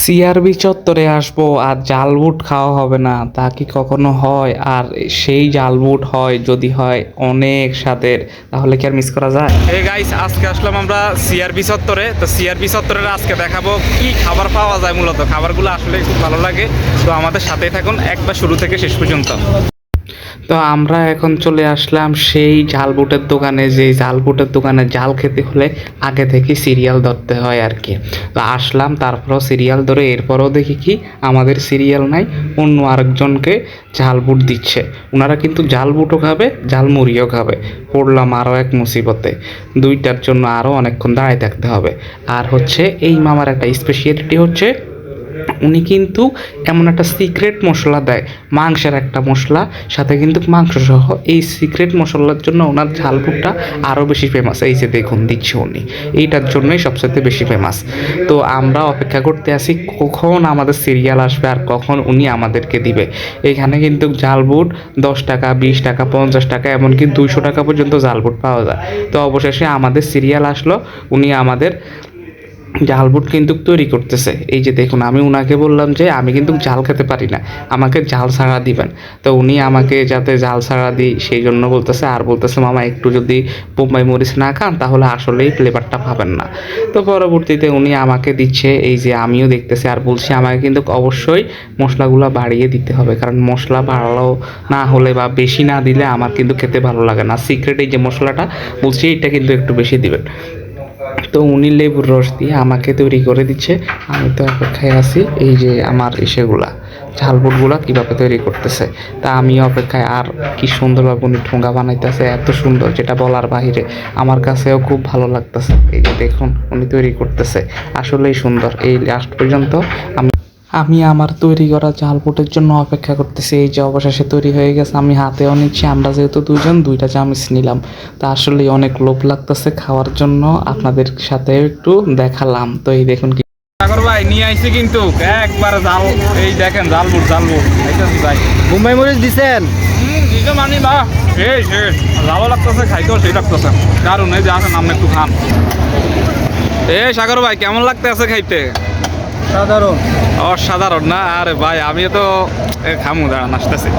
CRB চত্বরে আসবো আর জালবুট খাওয়া হবে না, তা কি কখনো হয়? আর সেই জালবুট হয় যদি হয় অনেক স্বাদের, তাহলে কি আর মিস করা যায়? এই গাইস, আজকে আসলাম আমরা CRB চত্বরে। তো CRB চত্বরে আজকে দেখাবো কি খাবার পাওয়া যায়। মূলত খাবারগুলো আসলে খুব ভালো লাগে। তো আমাদের সাথেই থাকুন একবার শুরু থেকে শেষ পর্যন্ত। তো আমরা এখন চলে আসলাম সেই ঝালবুটের দোকানে, যে ঝালবুটের দোকানে ঝাল খেতে হলে আগে থেকে সিরিয়াল ধরতে হয় আর কি। তো আসলাম, তারপরও সিরিয়াল ধরে, এরপরও দেখি কি আমাদের সিরিয়াল নাই, অন্য আরেকজনকে ঝালবুট দিচ্ছে। ওনারা কিন্তু ঝালবুটও খাবে, ঝালমুড়িও খাবে। পড়লাম আরও এক মুসিবতে, দুইটার জন্য আরও অনেকক্ষণ দাঁড়ায় থাকতে হবে। আর হচ্ছে এই মামার একটা স্পেশালিটি হচ্ছে, উনি কিন্তু এমন একটা সিক্রেট মশলা দেয়, মাংসের একটা মশলা, সাথে কিন্তু মাংস সহ। এই সিক্রেট মশলার জন্য ওনার ঝালপুরটা আরও বেশি ফেমাস। এই যে দেখুন দিচ্ছে উনি, এইটার জন্যই সবচেয়ে বেশি ফেমাস। তো আমরা অপেক্ষা করতে আসি কখন আমাদের সিরিয়াল আসবে আর কখন উনি আমাদেরকে দিবে। এখানে কিন্তু ঝালবুট 10 টাকা, 20 টাকা, 50 টাকা, এমনকি 200 টাকা পর্যন্ত ঝালবুট পাওয়া যায়। তো অবশেষে আমাদের সিরিয়াল আসলো, উনি আমাদের ঝালবুট কিন্তু তৈরি করতেছে। এই যে দেখুন, আমি উনাকে বললাম যে আমি কিন্তু ঝাল খেতে পারি না, আমাকে ঝাল ছাড়া দিবেন। তো উনি আমাকে যাতে ঝাল ছাড়া দিই সেই জন্য বলতেছে, আর বলতেছে মামা একটু যদি বোম্বাই মরিচ না খান তাহলে আসলেই ফ্লেভারটা পাবেন না। তো পরবর্তীতে উনি আমাকে দিচ্ছে, এই যে আমিও দেখতেছি, আর বলছি আমাকে কিন্তু অবশ্যই মশলাগুলো বাড়িয়ে দিতে হবে, কারণ মশলা বাড়ালো না হলে বা বেশি না দিলে আমার কিন্তু খেতে ভালো লাগে না। সিক্রেট এই যে মশলাটা বলছি, এটা কিন্তু একটু বেশি দিবেন। তো উনি লেবুর রস দিয়ে আমাকে তৈরি করে দিচ্ছে। আমি তো অপেক্ষায় আছি, এই যে আমার ইসেগুলা ঝালবুটগুলা কীভাবে তৈরি করতেছে। তা আমি অপেক্ষায়, আর কি সুন্দরভাবে উনি ঠোঙ্গা বানাইতেছে, এত সুন্দর যেটা বলার বাহিরে। আমার কাছেও খুব ভালো লাগতেছে। এই যে দেখুন উনি তৈরি করতেছে, আসলেই সুন্দর। এই লাস্ট পর্যন্ত আমি আমার তৈরি করা ঝালপুটের জন্য অপেক্ষা করতেছি। এই যে অবশেষে তৈরি হয়ে গেছে, আমি হাতেও নিচ্ছি। আমরা যেহেতু দুজন, 2টা চামচ নিলাম। তা আসলে অনেক লোভ লাগতেছে খাওয়ার জন্য, আপনাদের সাথে একটু দেখালাম। তো এই দেখুন কি সাগর ভাই নিয়ে আইছি কিন্তু একবার জাল। এই দেখেন ঝালবুট ভাই। মুম্বাই মরিচ দিছেন? দিতে মানি বা শেষ শেষ, ভালো লাগতেছে, খাইতেও সেই লাগতেছে দারুণ। এই যে আসেন, আপনি একটু খান। সাগর ভাই কেমন লাগতেছে খাইতে? সাধারণ। অসাধারণ না? আরে ভাই, আমি তো খামু, দাঁড়ান আসতেছি।